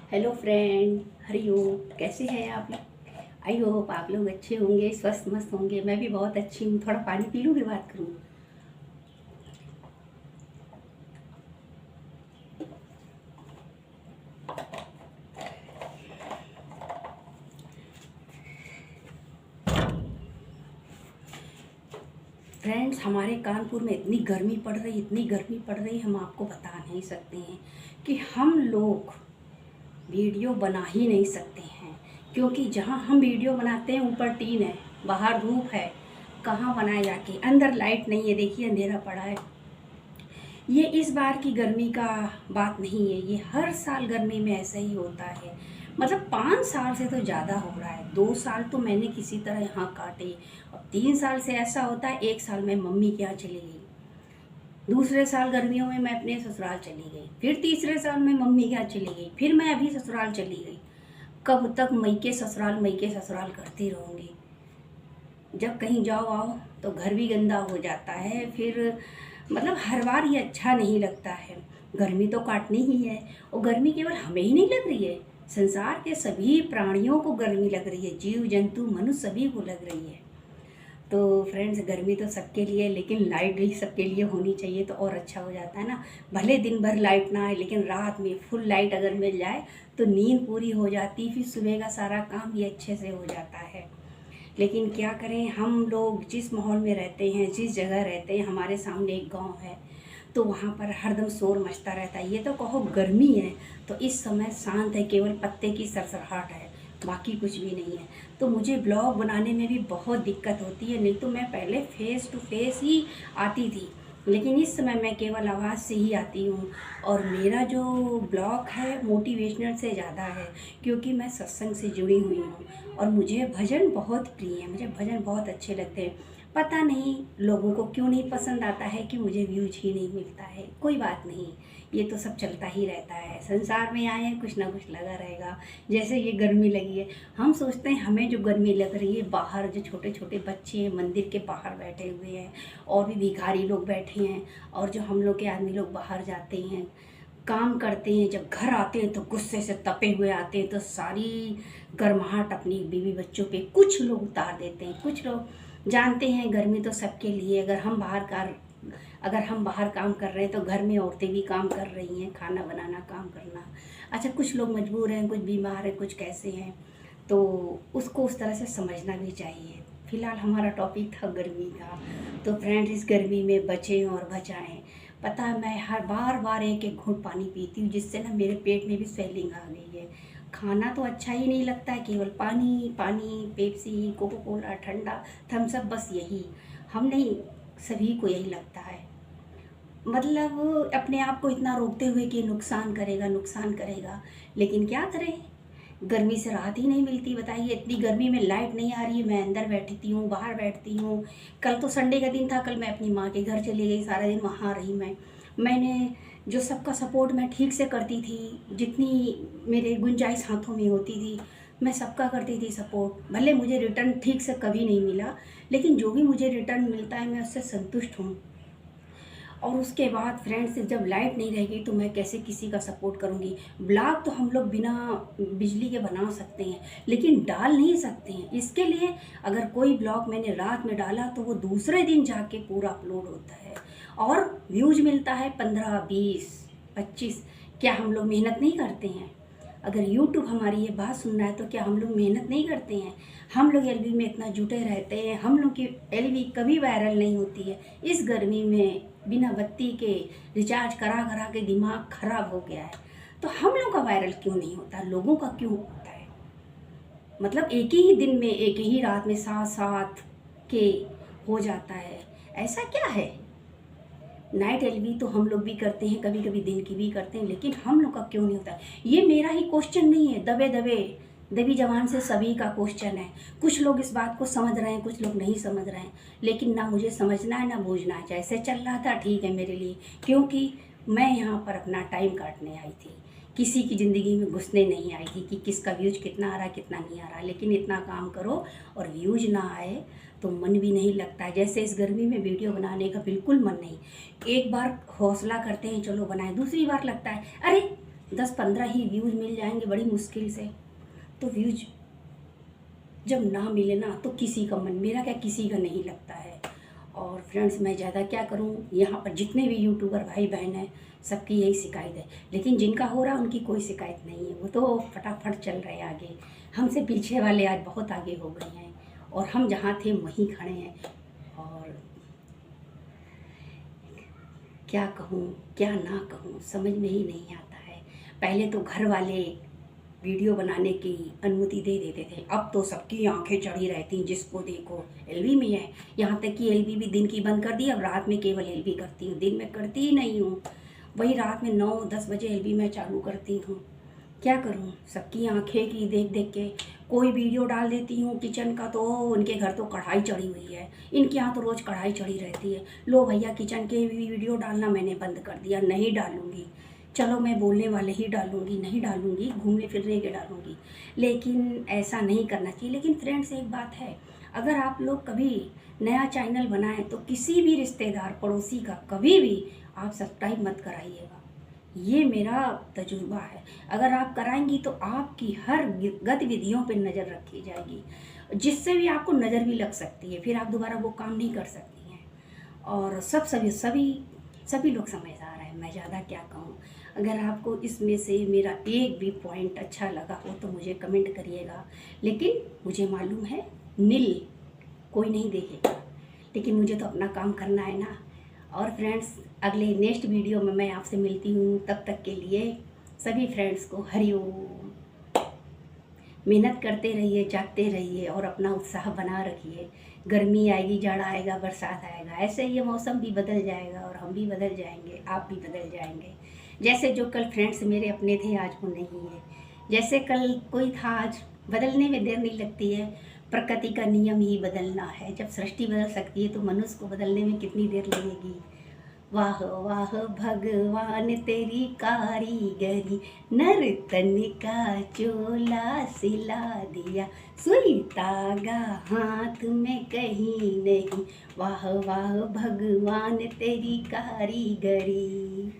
Hello friend, Hariom. कैसे हैं आप लोग? आई होप आप लोग अच्छे होंगे, स्वस्थ मस्त होंगे। मैं भी बहुत अच्छी हूँ। थोड़ा पानी पी लूँ फिर बात करूँ। फ्रेंड्स, हमारे कानपुर में इतनी गर्मी पड़ रही, इतनी गर्मी पड़ रही, हम आपको बता नहीं सकते हैं कि हम लोग वीडियो बना ही नहीं सकते हैं। क्योंकि जहाँ हम वीडियो बनाते हैं ऊपर टीन है, बाहर धूप है, कहाँ बनाए जाके। अंदर लाइट नहीं है, देखिए अंधेरा पड़ा है। ये इस बार की गर्मी का बात नहीं है, ये हर साल गर्मी में ऐसा ही होता है। मतलब 5 साल से तो ज़्यादा हो रहा है। 2 साल तो मैंने किसी तरह यहाँ काटे, और 3 साल से ऐसा होता है। एक साल मैं मम्मी के यहाँ चली गई, दूसरे साल गर्मियों में मैं अपने ससुराल चली गई, फिर तीसरे साल मैं मम्मी के यहाँ चली गई, फिर मैं अभी ससुराल चली गई। कब तक मई के ससुराल करती रहूँगी? जब कहीं जाओ आओ तो घर भी गंदा हो जाता है। फिर मतलब हर बार ये अच्छा नहीं लगता है। गर्मी तो काटनी ही है, और गर्मी केवल हमें ही नहीं लग रही है, संसार के सभी प्राणियों को गर्मी लग रही है, जीव जंतु मनुष्य सभी को लग रही है। तो फ्रेंड्स, गर्मी तो सबके लिए, लेकिन लाइट भी सबके लिए होनी चाहिए तो और अच्छा हो जाता है ना। भले दिन भर लाइट ना आए, लेकिन रात में फुल लाइट अगर मिल जाए तो नींद पूरी हो जाती, फिर सुबह का सारा काम भी अच्छे से हो जाता है। लेकिन क्या करें, हम लोग जिस माहौल में रहते हैं, जिस जगह रहते हैं, हमारे सामने एक गांव है, तो वहाँ पर हरदम शोर मचता रहता है। ये तो कहो गर्मी है, तो इस समय शांत है, केवल पत्ते की सरसराहट है, बाकी कुछ भी नहीं है। तो मुझे ब्लॉग बनाने में भी बहुत दिक्कत होती है। नहीं तो मैं पहले फेस टू फेस ही आती थी, लेकिन इस समय मैं केवल आवाज़ से ही आती हूँ। और मेरा जो ब्लॉग है मोटिवेशनल से ज़्यादा है, क्योंकि मैं सत्संग से जुड़ी हुई हूँ, और मुझे भजन बहुत प्रिय है, मुझे भजन बहुत अच्छे लगते हैं। पता नहीं लोगों को क्यों नहीं पसंद आता है कि मुझे व्यूज ही नहीं मिलता है। कोई बात नहीं, ये तो सब चलता ही रहता है। संसार में आए हैं, कुछ ना कुछ लगा रहेगा। जैसे ये गर्मी लगी है, हम सोचते हैं हमें जो गर्मी लग रही है, बाहर जो छोटे छोटे बच्चे हैं मंदिर के बाहर बैठे हुए हैं, और भी भिखारी लोग बैठे हैं, और जो हम लोग के आदमी लोग बाहर जाते हैं, काम करते हैं, जब घर आते हैं तो गुस्से से तपे हुए आते हैं, तो सारी गर्माहट अपनी बीवी बच्चों पे कुछ लोग उतार देते हैं। कुछ लोग जानते हैं गर्मी तो सबके लिए। अगर हम बाहर काम कर रहे हैं तो घर में औरतें भी काम कर रही हैं, खाना बनाना, काम करना। अच्छा, कुछ लोग मजबूर हैं, कुछ बीमार हैं, कुछ कैसे हैं, तो उसको उस तरह से समझना भी चाहिए। फिलहाल हमारा टॉपिक था गर्मी का। तो फ्रेंड्स, इस गर्मी में बचें और बचाएं। पता है, मैं हर बार बार एक एक घूंट पानी पीती हूँ, जिससे ना मेरे पेट में भी स्वेलिंग आ गई है। खाना तो अच्छा ही नहीं लगता है, केवल पानी पानी, पेप्सी, कोको कोला, ठंडा, थम्स अप, बस यही। हम नहीं, सभी को यही लगता है। मतलब अपने आप को इतना रोकते हुए कि नुकसान करेगा, नुकसान करेगा, लेकिन क्या करें, गर्मी से राहत ही नहीं मिलती। बताइए, इतनी गर्मी में लाइट नहीं आ रही है, मैं अंदर बैठती हूँ, बाहर बैठती हूँ। कल तो संडे का दिन था, कल मैं अपनी माँ के घर चली गई, सारा दिन वहाँ रही मैंने जो सबका सपोर्ट मैं ठीक से करती थी, जितनी मेरे गुंजाइश हाथों में होती थी, मैं सबका करती थी सपोर्ट। भले मुझे रिटर्न ठीक से कभी नहीं मिला, लेकिन जो भी मुझे रिटर्न मिलता है मैं उससे संतुष्ट हूँ। और उसके बाद फ्रेंड्स, जब लाइट नहीं रहेगी तो मैं कैसे किसी का सपोर्ट करूँगी? ब्लॉग तो हम लोग बिना बिजली के बना सकते हैं, लेकिन डाल नहीं सकते हैं। इसके लिए अगर कोई ब्लॉग मैंने रात में डाला तो वो दूसरे दिन जाके पूरा अपलोड होता है, और व्यूज मिलता है 15, 20, 25। क्या हम लोग मेहनत नहीं करते हैं? अगर यूट्यूब हमारी ये बात सुन रहा है तो क्या हम लोग मेहनत नहीं करते हैं? हम लोग एलबी में इतना जुटे रहते हैं, हम लोग की एलबी कभी वायरल नहीं होती है। इस गर्मी में बिना बत्ती के रिचार्ज करा करा के दिमाग खराब हो गया है, तो हम लोग का वायरल क्यों नहीं होता, लोगों का क्यों होता है? मतलब एक ही दिन में, एक ही रात में साथ साथ के हो जाता है, ऐसा क्या है? नाइट एलबी तो हम लोग भी करते हैं, कभी कभी दिन की भी करते हैं, लेकिन हम लोग का क्यों नहीं होता? ये मेरा ही क्वेश्चन नहीं है, दबे दबे दबी जबान से सभी का क्वेश्चन है। कुछ लोग इस बात को समझ रहे हैं, कुछ लोग नहीं समझ रहे हैं, लेकिन ना मुझे समझना है ना बूझना है। जैसे चल रहा था ठीक है मेरे लिए, क्योंकि मैं यहाँ पर अपना टाइम काटने आई थी, किसी की ज़िंदगी में घुसने नहीं आई थी कि किसका व्यूज कितना आ रहा है, कितना नहीं आ रहा। लेकिन इतना काम करो और व्यूज ना आए तो मन भी नहीं लगता है। जैसे इस गर्मी में वीडियो बनाने का बिल्कुल मन नहीं। एक बार हौसला करते हैं चलो बनाएं, दूसरी बार लगता है अरे 10-15 ही व्यूज़ मिल जाएंगे बड़ी मुश्किल से। तो व्यूज जब ना मिले ना तो किसी का मन, मेरा क्या किसी का नहीं लगता है। और फ्रेंड्स मैं ज़्यादा क्या करूं, यहाँ पर जितने भी यूट्यूबर भाई बहन हैं सबकी यही शिकायत है, लेकिन जिनका हो रहा है उनकी कोई शिकायत नहीं है, वो तो फटाफट चल रहे हैं आगे। हमसे पीछे वाले आज बहुत आगे हो गए हैं और हम जहाँ थे वहीं खड़े हैं। और क्या कहूँ क्या ना कहूँ समझ में ही नहीं आता है। पहले तो घर वाले वीडियो बनाने की अनुमति दे देते थे, अब तो सबकी आंखें चढ़ी रहती, जिसको देखो एलबी में है। यहाँ तक कि एलबी भी दिन की बंद कर दी, अब रात में केवल एलबी करती हूँ, दिन में करती ही नहीं हूँ। वही रात में 9-10 बजे एलबी मैं चालू करती हूँ। क्या करूँ, सबकी आंखें की देख देख के कोई वीडियो डाल देती हूँ किचन का, तो उनके घर तो कढ़ाई चढ़ी हुई है, इनके यहाँ तो रोज़ कढ़ाई चढ़ी रहती है। लो भैया किचन के भी वीडियो डालना मैंने बंद कर दिया, नहीं डालूँगी। चलो मैं बोलने वाले ही डालूँगी, नहीं डालूँगी, घूमने फिरने के डालूँगी, लेकिन ऐसा नहीं करना चाहिए। लेकिन फ्रेंड्स एक बात है, अगर आप लोग कभी नया चैनल बनाएं तो किसी भी रिश्तेदार पड़ोसी का कभी भी आप सब्सक्राइब मत कराइएगा, ये मेरा तजुर्बा है। अगर आप कराएंगी तो आपकी हर गतिविधियों पर नज़र रखी जाएगी, जिससे भी आपको नज़र भी लग सकती है, फिर आप दोबारा वो काम नहीं कर सकती हैं। और सभी लोग समझदार हैं, मैं ज़्यादा क्या कहूँ। अगर आपको इसमें से मेरा एक भी पॉइंट अच्छा लगा हो तो मुझे कमेंट करिएगा, लेकिन मुझे मालूम है नील कोई नहीं देखेगा, लेकिन मुझे तो अपना काम करना है ना। और फ्रेंड्स अगले नेक्स्ट वीडियो में मैं आपसे मिलती हूँ, तब तक के लिए सभी फ्रेंड्स को हरिओम। मेहनत करते रहिए, जागते रहिए और अपना उत्साह बना रखिए। गर्मी आएगी, जाड़ा आएगा, बरसात आएगा, ऐसे ये मौसम भी बदल जाएगा और हम भी बदल जाएंगे, आप भी बदल जाएंगे। जैसे जो कल फ्रेंड्स मेरे अपने थे आज वो नहीं है, जैसे कल कोई था आज बदलने में देर नहीं लगती है। प्रकृति का नियम ही बदलना है, जब सृष्टि बदल सकती है तो मनुष्य को बदलने में कितनी देर लगेगी। वाह वाह भगवान तेरी कारीगरी, नर्तन का चोला सिला दिया, सुई तागा हाथ में कहीं नहीं। वाह वाह भगवान तेरी कारीगरी।